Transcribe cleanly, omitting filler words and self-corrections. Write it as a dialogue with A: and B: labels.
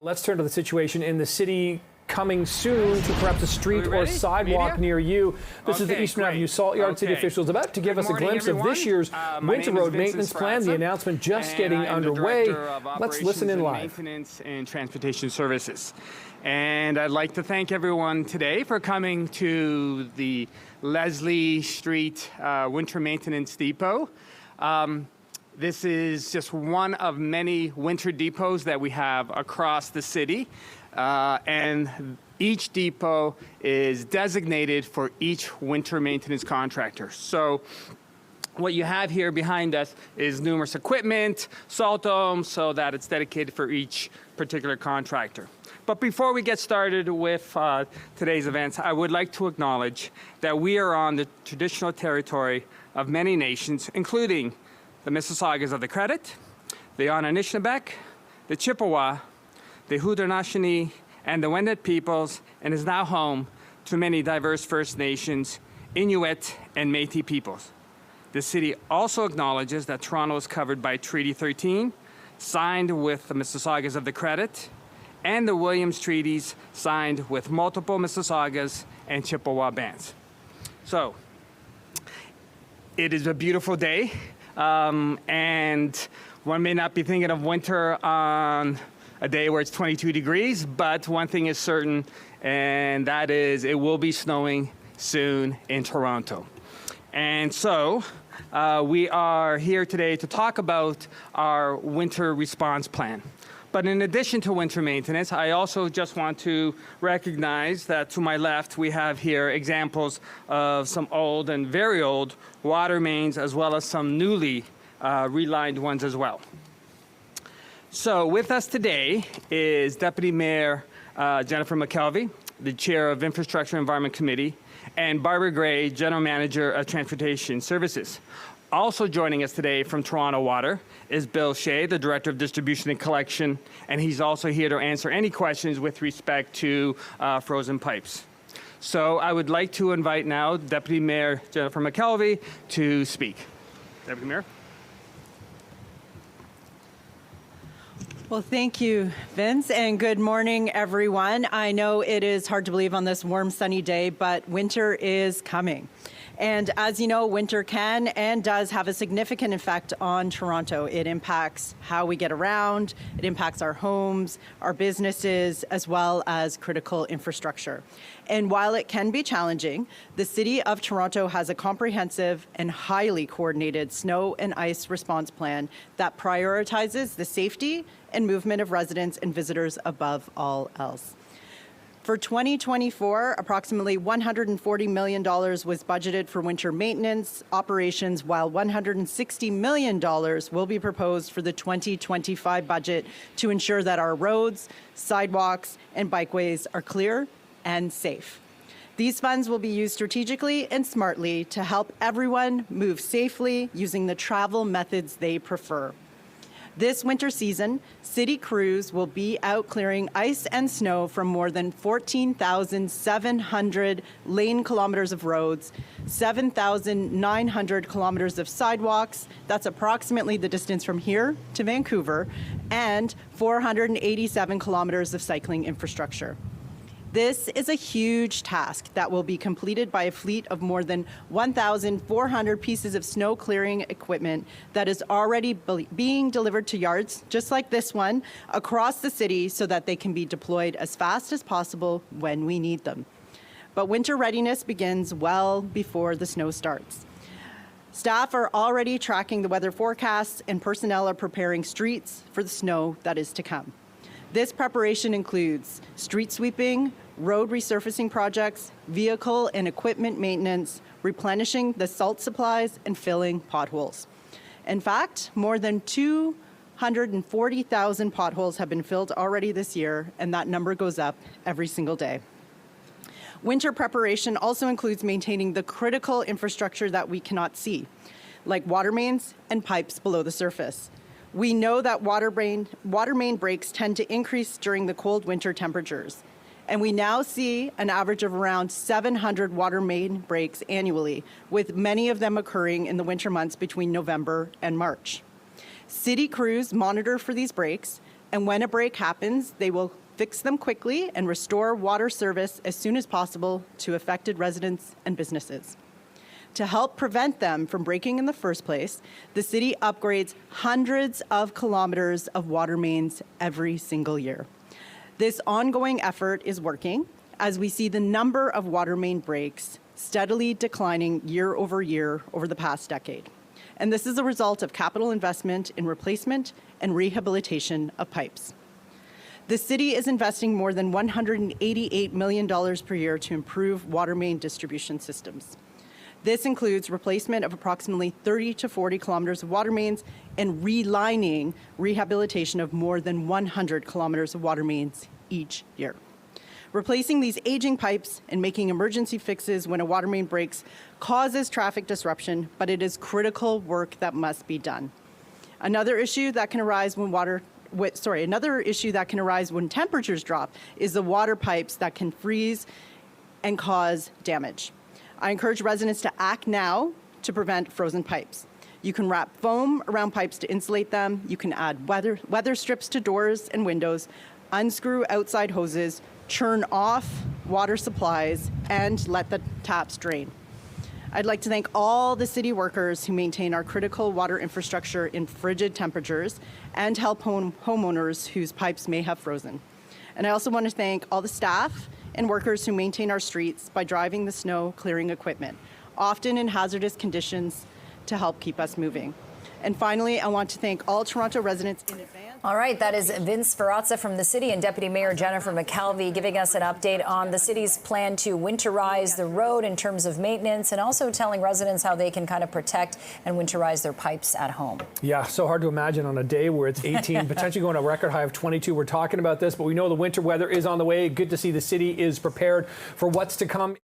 A: Let's turn to the situation in the city coming soon to perhaps a street or sidewalk near you. This is the Eastern Avenue Salt Yard. City officials about to give us a glimpse of this year's winter road maintenance plan. The announcement just getting underway. Let's listen in live.
B: Maintenance and Transportation Services. And I'd like to thank everyone today for coming to the Leslie Street Winter Maintenance Depot. This is just one of many winter depots that we have across the city. And each depot is designated for each winter maintenance contractor. So what you have here behind us is numerous equipment, salt domes, so that it's dedicated for each particular contractor. But before we get started with today's events, I would like to acknowledge that we are on the traditional territory of many nations, including the Mississaugas of the Credit, the Anishinaabe, the Chippewa, the Haudenosaunee, and the Wendat peoples, and is now home to many diverse First Nations, Inuit, and Métis peoples. The city also acknowledges that Toronto is covered by Treaty 13, signed with the Mississaugas of the Credit, and the Williams Treaties, signed with multiple Mississaugas and Chippewa bands. So, it is a beautiful day. And one may not be thinking of winter on a day where it's 22 degrees, but one thing is certain, and that is it will be snowing soon in Toronto. And so we are here today to talk about our winter response plan. But in addition to winter maintenance, I also just want to recognize that to my left, we have here examples of some old and very old water mains, as well as some newly relined ones as well. So with us today is Deputy Mayor Jennifer McKelvey, the Chair of Infrastructure and Environment Committee, and Barbara Gray, General Manager of Transportation Services. Also joining us today from Toronto Water is Bill Shea, the Director of Distribution and Collection, and he's also here to answer any questions with respect to frozen pipes. So I would like to invite now Deputy Mayor Jennifer McKelvey to speak. Deputy Mayor.
C: Well, thank you, Vince, and good morning, everyone. I know it is hard to believe on this warm, sunny day, but winter is coming. And as you know, winter can and does have a significant effect on Toronto. It impacts how we get around, it impacts our homes, our businesses, as well as critical infrastructure. And while it can be challenging, the City of Toronto has a comprehensive and highly coordinated snow and ice response plan that prioritizes the safety and movement of residents and visitors above all else. For 2024, approximately $140 million was budgeted for winter maintenance operations, while $160 million will be proposed for the 2025 budget to ensure that our roads, sidewalks, and bikeways are clear and safe. These funds will be used strategically and smartly to help everyone move safely using the travel methods they prefer. This winter season, city crews will be out clearing ice and snow from more than 14,700 lane kilometers of roads, 7,900 kilometers of sidewalks, that's approximately the distance from here to Vancouver, and 487 kilometers of cycling infrastructure. This is a huge task that will be completed by a fleet of more than 1,400 pieces of snow clearing equipment that is already being delivered to yards, just like this one, across the city so that they can be deployed as fast as possible when we need them. But winter readiness begins well before the snow starts. Staff are already tracking the weather forecasts and personnel are preparing streets for the snow that is to come. This preparation includes street sweeping, road resurfacing projects, vehicle and equipment maintenance, replenishing the salt supplies, and filling potholes. In fact, more than 240,000 potholes have been filled already this year, and that number goes up every single day. Winter preparation also includes maintaining the critical infrastructure that we cannot see, like water mains and pipes below the surface. We know that water main breaks tend to increase during the cold winter temperatures. And we now see an average of around 700 water main breaks annually, with many of them occurring in the winter months between November and March. City crews monitor for these breaks, And when a break happens, they will fix them quickly and restore water service as soon as possible to affected residents and businesses. To help prevent them from breaking in the first place, the city upgrades hundreds of kilometers of water mains every single year. This ongoing effort is working as we see the number of water main breaks steadily declining year over year over the past decade. And this is a result of capital investment in replacement and rehabilitation of pipes. The city is investing more than $188 million per year to improve water main distribution systems. This includes replacement of approximately 30 to 40 kilometers of water mains and relining rehabilitation of more than 100 kilometers of water mains each year. Replacing these aging pipes and making emergency fixes when a water main breaks causes traffic disruption, but it is critical work that must be done. Another issue that can arise when temperatures drop is the water pipes that can freeze and cause damage. I encourage residents to act now to prevent frozen pipes. You can wrap foam around pipes to insulate them. You can add weather strips to doors and windows, unscrew outside hoses, turn off water supplies, and let the taps drain. I'd like to thank all the city workers who maintain our critical water infrastructure in frigid temperatures and help homeowners whose pipes may have frozen. And I also want to thank all the staff and workers who maintain our streets by driving the snow clearing equipment, often in hazardous conditions, to help keep us moving. And finally, I want to thank all Toronto residents in advance.
D: All right, that is Vince Ferrazza from the city and Deputy Mayor Jennifer McKelvey giving us an update on the city's plan to winterize the road in terms of maintenance and also telling residents how they can kind of protect and winterize their pipes at home.
A: Yeah, so hard to imagine on a day where it's 18, potentially going to a record high of 22. We're talking about this, but we know the winter weather is on the way. Good to see the city is prepared for what's to come.